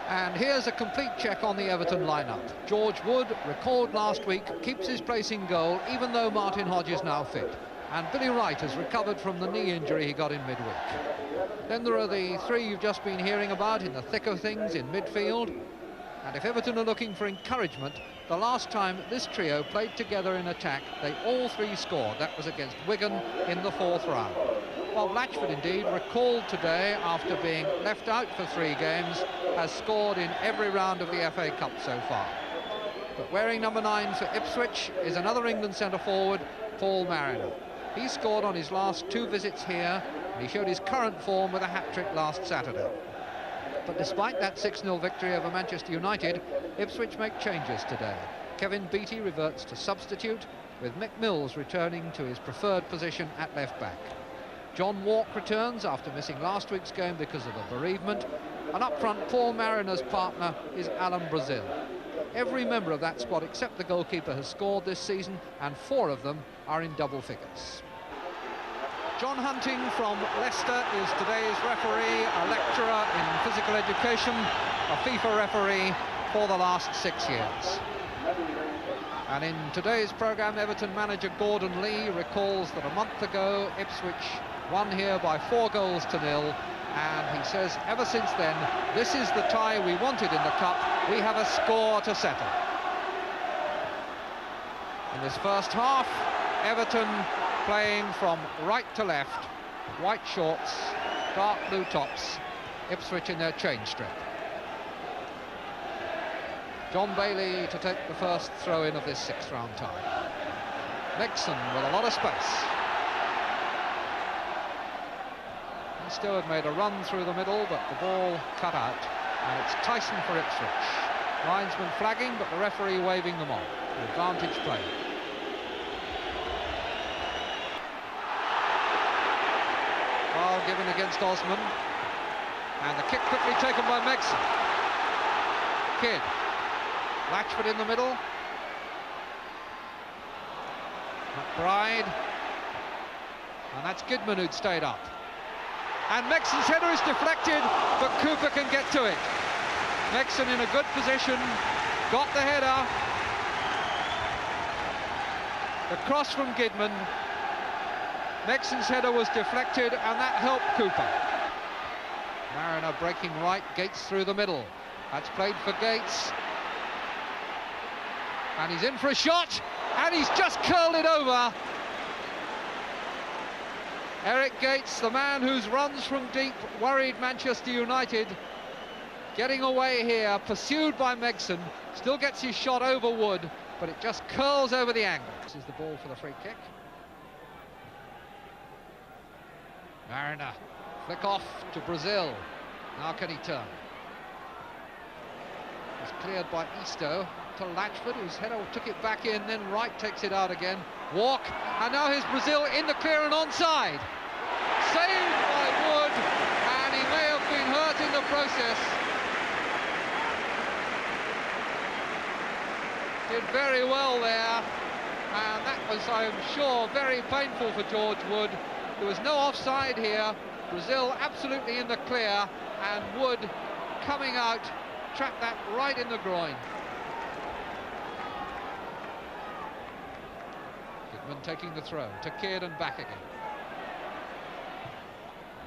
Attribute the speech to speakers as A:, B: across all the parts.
A: And here's a complete check on the Everton lineup. George Wood, recalled last week, keeps his place in goal even though Martin Hodge is now fit. And Billy Wright has recovered from the knee injury he got in midweek. Then there are the three you've just been hearing about in the thick of things in midfield. And if Everton are looking for encouragement, the last time this trio played together in attack, they all three scored. That was against Wigan in the 4th round. Bob Latchford, indeed, recalled today after being left out for 3 games, has scored in every round of the FA Cup so far. But wearing number 9 for Ipswich is another England centre-forward, Paul Mariner. He scored on his last 2 visits here, and he showed his current form with a hat-trick last Saturday. But despite that 6-0 victory over Manchester United, Ipswich make changes today. Kevin Beattie reverts to substitute, with Mick Mills returning to his preferred position at left-back. John Walk returns after missing last week's game because of a bereavement, and up front Paul Mariner's partner is Alan Brazil. Every member of that squad except the goalkeeper has scored this season, and 4 of them are in double figures. John Hunting from Leicester is today's referee, a lecturer in physical education, a FIFA referee for the last 6 years. And in today's programme, Everton manager Gordon Lee recalls that a month ago Ipswich won here by 4-0, and he says ever since then, this is the tie we wanted in the Cup. We have a score to settle. In this first half, Everton playing from right to left, white shorts, dark blue tops, Ipswich in their change strip. John Bailey to take the first throw-in of this 6th round tie. Nixon with a lot of space. Stewart made a run through the middle, but the ball cut out, and it's Tyson for Ipswich. Linesman flagging, but the referee waving them on. Advantage play. Foul given against Osman, and the kick quickly taken by Megson. Kidd. Latchford in the middle. McBride. And that's Gidman who'd stayed up. And Mexon's header is deflected, but Cooper can get to it. Mexon in a good position, got the header. The cross from Gidman. Mexon's header was deflected, and that helped Cooper. Mariner breaking right, Gates through the middle. That's played for Gates. And he's in for a shot, and he's just curled it over. Eric Gates, the man whose runs from deep worried Manchester United, getting away here, pursued by Megson, still gets his shot over Wood, but it just curls over the angle. This is the ball for the free kick. Mariner, flick off to Brazil. Now can he turn? It's cleared by Easto to Latchford, whose header took it back in, then Wright takes it out again. Walk, and now here's Brazil in the clear and onside. Saved by Wood, and he may have been hurt in the process. Did very well there, and that was, I'm sure, very painful for George Wood. There was no offside here. Brazil absolutely in the clear, and Wood coming out, trapped that right in the groin. Gidman taking the throw to Kidd and back again.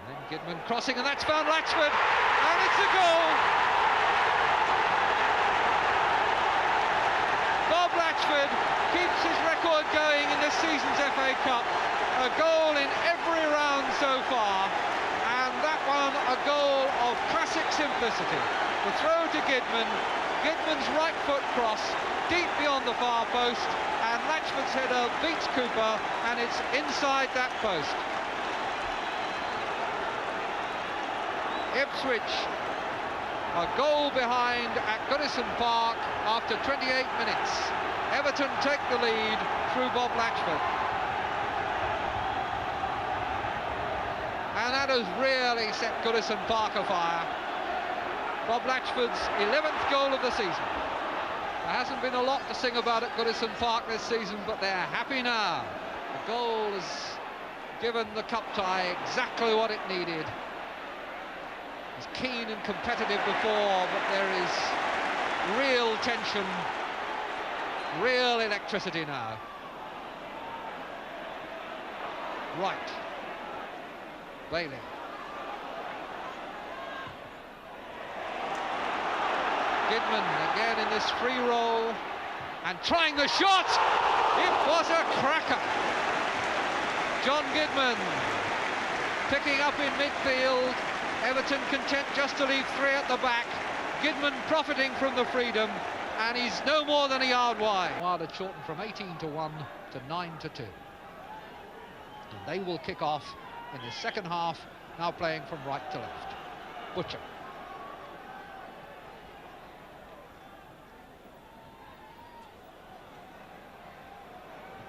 A: And then Gidman crossing, and that's found Latchford, and it's a goal! Bob Latchford keeps his record going in this season's FA Cup. A goal in every round so far, and that one a goal of classic simplicity. The throw to Gidman, Gidman's right foot cross, deep beyond the far post, and Latchford's header beats Cooper, and it's inside that post. Ipswich a goal behind at Goodison Park after 28 minutes. Everton take the lead through Bob Latchford. And that has really set Goodison Park afire. Bob Latchford's 11th goal of the season. There hasn't been a lot to sing about at Goodison Park this season, but they're happy now. The goal has given the cup tie exactly what it needed. was keen and competitive before, but there is real tension, real electricity now. Right. Bailey. Gidman again in this free roll and trying the shot. It was a cracker. John Gidman picking up in midfield. Everton content just to leave 3 at the back. Gidman profiting from the freedom, and he's no more than a yard wide. Wild had shortened from 18-1 to 9-2. And they will kick off in the second half, now playing from right to left. Butcher.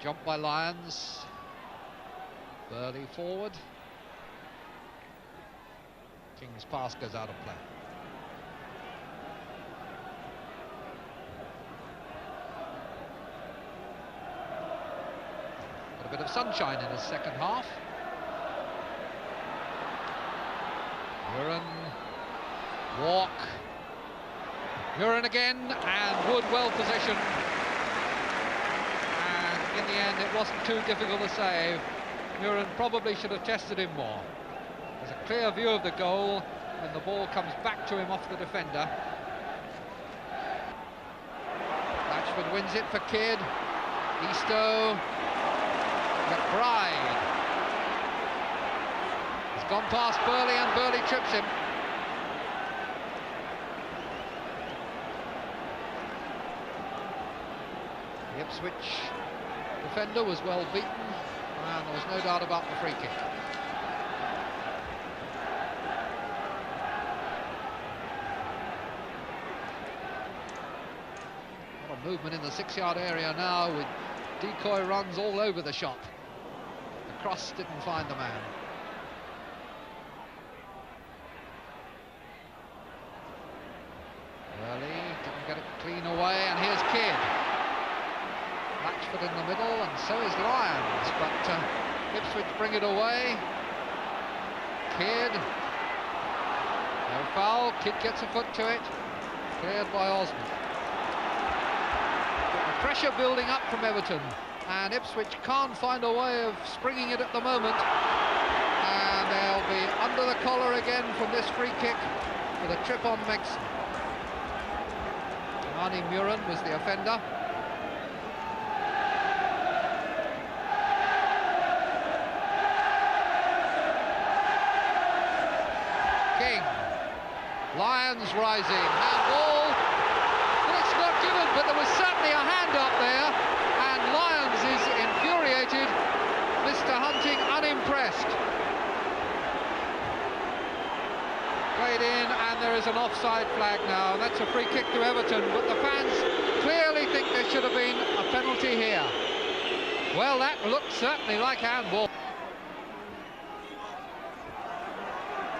A: Jump by Lyons. Burley forward. King's pass goes out of play. Got a bit of sunshine in his second half. Murin, Walk, Murin again, and Wood well positioned. And in the end, it wasn't too difficult to save. Murin probably should have tested him more. There's a clear view of the goal when the ball comes back to him off the defender. Latchford wins it for Kidd. Eastoe, McBride. He's gone past Burley and Burley trips him. The Ipswich defender was well beaten, and there was no doubt about the free kick. A lot of movement in the 6-yard area now, with decoy runs all over the shop. The cross didn't find the man. Burley didn't get it clean away, and here's Kidd. Latchford in the middle, and so is Lyons, but Ipswich bring it away. Kidd, no foul. Kidd gets a foot to it, cleared by Osmond. The pressure building up from Everton, and Ipswich can't find a way of springing it at the moment, and they'll be under the collar again from this free kick with a trip on Megson. Arnie Murin was the offender. King, Lyons rising, handball, well, it's not given, but there was certainly a hand up there, and Lyons is infuriated, Mr. Hunting unimpressed. Played in, and there is an offside flag now, and that's a free kick to Everton, but the fans clearly think there should have been a penalty here. Well, that looked certainly like handball.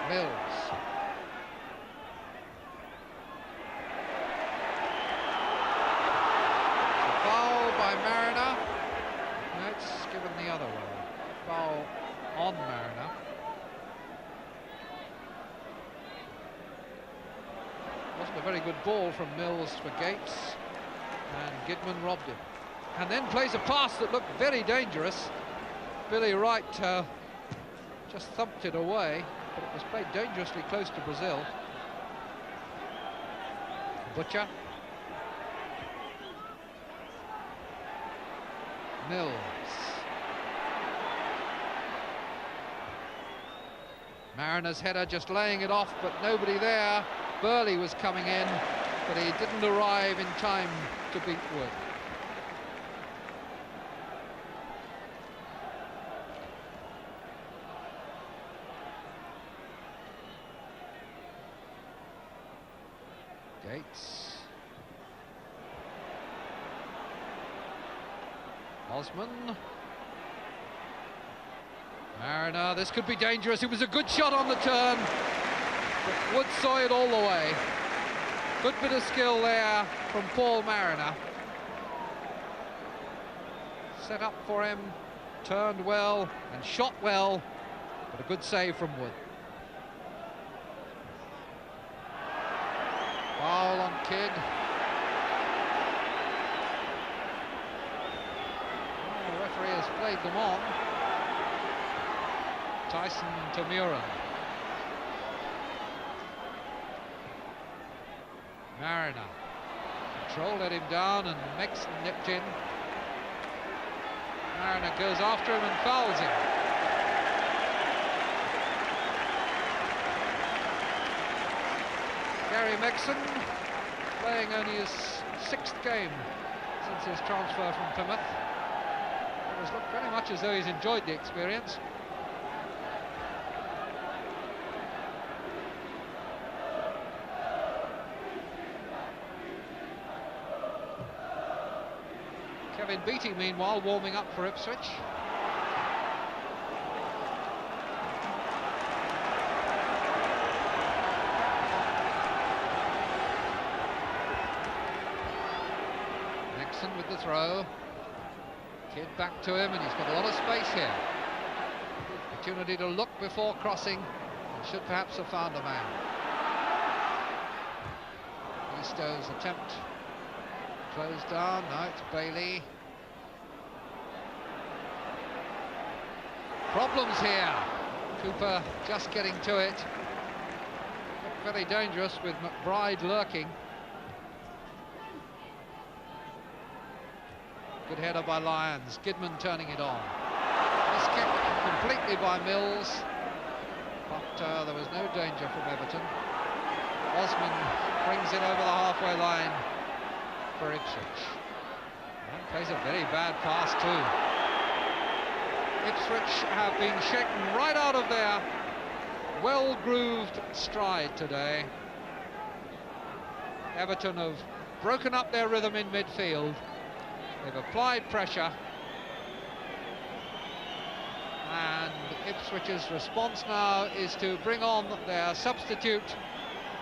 A: Mills. A foul by Mariner. No, it's given the other way. Foul on Mariner. Wasn't a very good ball from Mills for Gates, and Gidman robbed him. And then plays a pass that looked very dangerous. Billy Wright just thumped it away, but it was played dangerously close to Brazil. Butcher. Mills. Mariner's header just laying it off, but nobody there. Burley was coming in, but he didn't arrive in time to beat Wood. Gates. Osman. Mariner, this could be dangerous. It was a good shot on the turn, but Wood saw it all the way. Good bit of skill there from Paul Mariner. Set up for him, turned well and shot well, but a good save from Wood. Kidd. Oh, the referee has played them on. Tyson to Muren. Mariner. Control let him down and Mixon nipped in. Mariner goes after him and fouls him. Gary Mixon playing only his 6th game since his transfer from Plymouth. It has looked very much as though he's enjoyed the experience. Kevin Beattie, meanwhile, warming up for Ipswich. Nixon with the throw. Kidd back to him, and he's got a lot of space here. Opportunity to look before crossing, and should perhaps have found a man. Eastow's attempt closed down. Now it's Bailey. Problems here. Cooper just getting to it. Looked very dangerous with McBride lurking. Good header by Lyons. Gidman turning it on. Miskicked completely by Mills, but there was no danger from Everton. Osman brings it over the halfway line for Ipswich. And plays a very bad pass too. Ipswich have been shaken right out of their well-grooved stride today. Everton have broken up their rhythm in midfield. They've applied pressure. And Ipswich's response now is to bring on their substitute,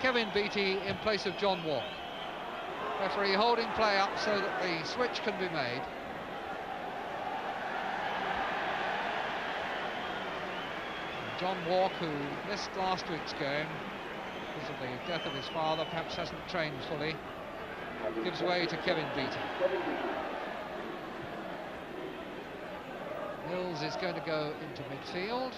A: Kevin Beattie, in place of John Walk. Referee holding play up so that the switch can be made. John Walk, who missed last week's game because of the death of his father, perhaps hasn't trained fully, gives way to Kevin Beattie. Mills is going to go into midfield.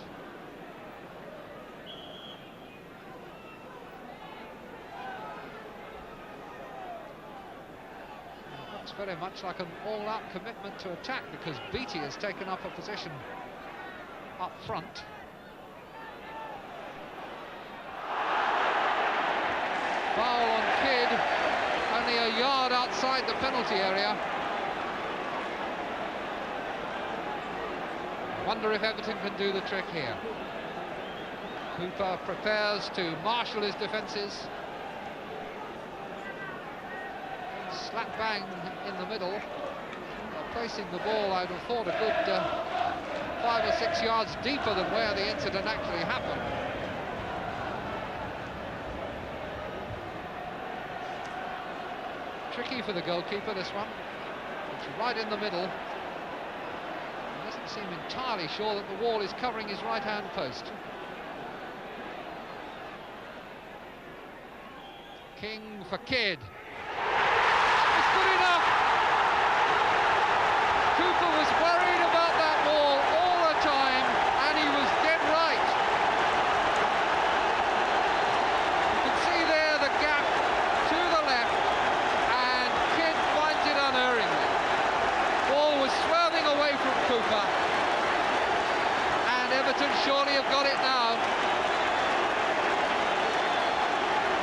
A: It looks very much like an all-out commitment to attack, because Beattie has taken up a position up front. Foul on Kidd, only a yard outside the penalty area. Wonder if Everton can do the trick here. Cooper prepares to marshal his defences. Slap bang in the middle. Placing the ball, I'd have thought, a good 5 or 6 yards deeper than where the incident actually happened. Tricky for the goalkeeper, this one. It's right in the middle. He doesn't seem entirely sure that the wall is covering his right-hand post. King for Kidd. It's good enough! Cooper was worried about that ball all the time, and he was dead right. You can see there the gap to the left, and Kidd finds it unerringly. Ball was swerving away from Cooper, and Everton surely have got it now.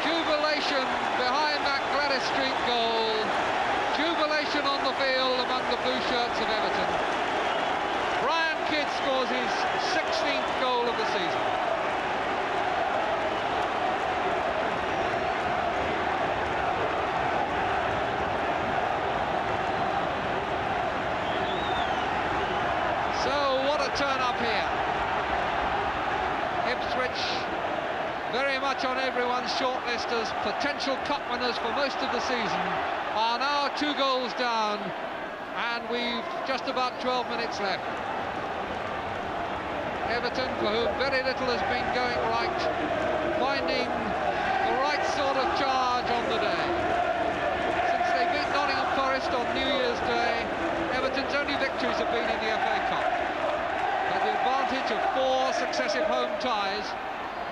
A: Jubilation behind that Gladys Street goal. Jubilation on the field among the blue shirts of Everton. Brian Kidd scores his 16th goal of the season. So what a turn up here. Ipswich very much on everyone's shortlist as potential cup winners for most of the season, are now 2 goals down, and we've just about 12 minutes left. Everton, for whom very little has been going right, finding the right sort of charge on the day. own ties.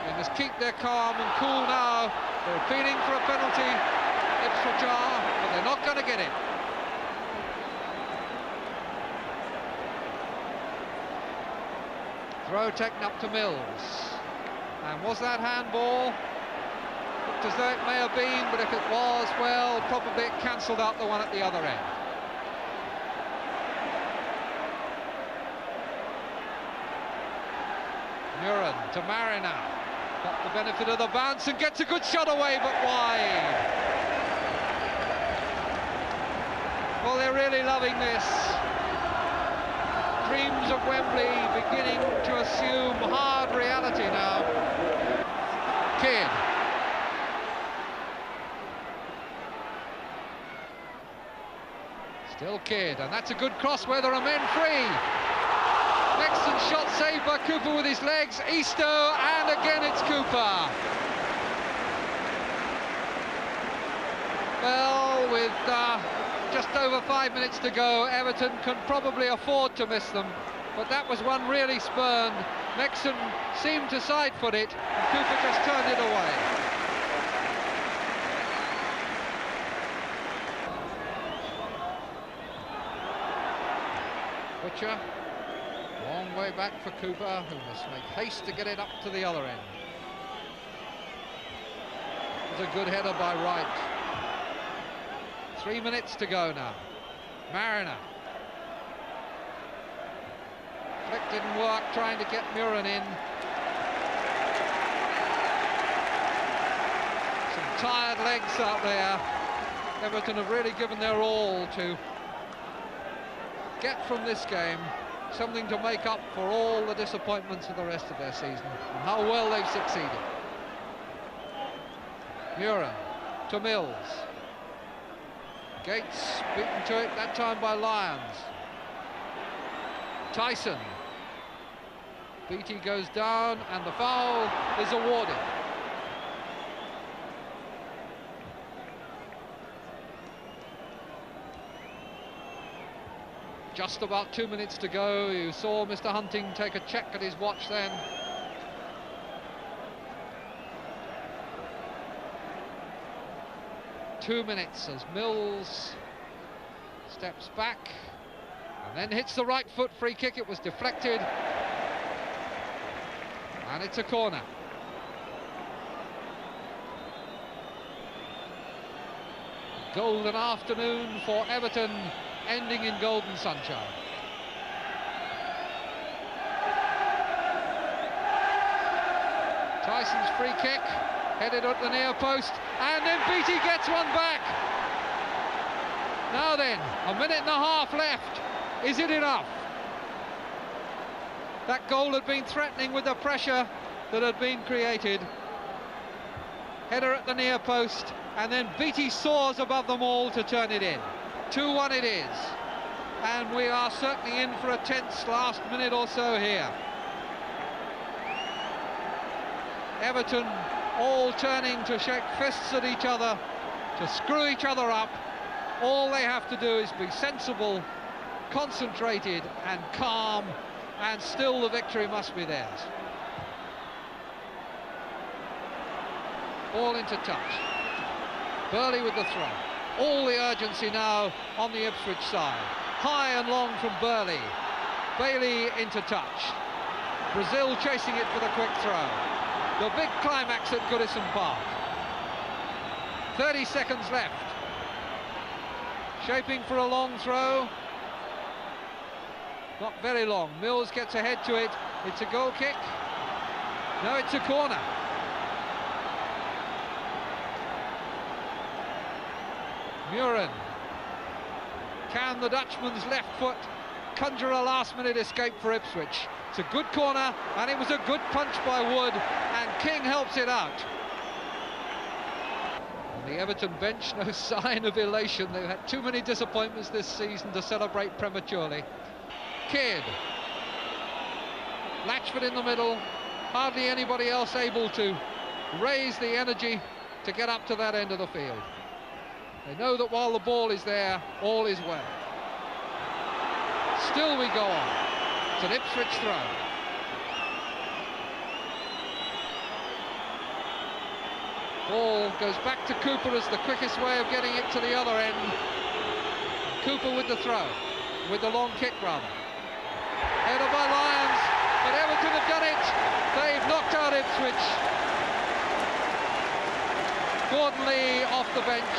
A: They must keep their calm and cool now. They're appealing for a penalty. Ipswich are, but they're not going to get it. Throw taken up to Mills. And was that handball? Looked as though it may have been, but if it was, well, probably it cancelled out the one at the other end. Muren to Mariner. Got the benefit of the bounce and gets a good shot away, but wide. Well, they're really loving this. Dreams of Wembley beginning to assume hard reality now. Kidd. Still Kidd, and that's a good cross where there are men free. Excellent shot saved by Cooper with his legs. Easter, and again it's Cooper. Well, with just over 5 minutes to go, Everton can probably afford to miss them, but that was one really spurned. Mexon seemed to side-foot it, and Cooper just turned it away. Butcher, long way back for Cooper, who must make haste to get it up to the other end. It was a good header by Wright. 3 minutes to go now. Mariner. Flick didn't work, trying to get Muren in. Some tired legs out there. Everton have really given their all to get from this game something to make up for all the disappointments of the rest of their season, and how well they've succeeded. Muren to Mills. Gates beaten to it, that time by Lyons. Tyson. Beattie goes down and the foul is awarded. Just about 2 minutes to go. You saw Mr. Hunting take a check at his watch then. Two minutes as Mills steps back and then hits the right foot. Free kick, it was deflected, and it's a corner. Golden afternoon for Everton, ending in golden sunshine. Tyson's free kick, headed at the near post, and then Beattie gets one back. Now then, a minute and a half left. Is it enough? That goal had been threatening with the pressure that had been created. Header at the near post, and then Beattie soars above them all to turn it in. 2-1 it is, and we are certainly in for a tense last minute or so here. Everton all turning to shake fists at each other, to screw each other up. All they have to do is be sensible, concentrated and calm, and still the victory must be theirs. Ball into touch. Burley with the throw. All the urgency now on the Ipswich side. High and long from Burley. Bailey into touch. Brazil chasing it for the quick throw. The big climax at Goodison Park. 30 seconds left. Shaping for a long throw. Not very long. Mills gets ahead to it. It's a goal kick. No, it's a corner. Muren. Can the Dutchman's left foot conjure a last-minute escape for Ipswich? It's a good corner, and it was a good punch by Wood, and King helps it out. On the Everton bench, no sign of elation. They've had too many disappointments this season to celebrate prematurely. Kidd. Latchford in the middle. Hardly anybody else able to raise the energy to get up to that end of the field. They know that while the ball is there, all is well. Still we go on. It's an Ipswich throw. Ball goes back to Cooper as the quickest way of getting it to the other end. Cooper with the throw, with the long kick rather. Headed by Lyons, but Everton have done it. They've knocked out Ipswich. Gordon Lee off the bench,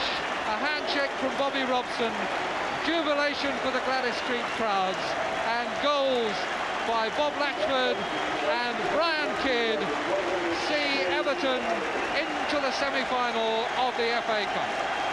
A: a handshake from Bobby Robson, jubilation for the Gladys Street crowds, and goals by Bob Latchford and Brian Kidd see Everton into the semi-final of the FA Cup.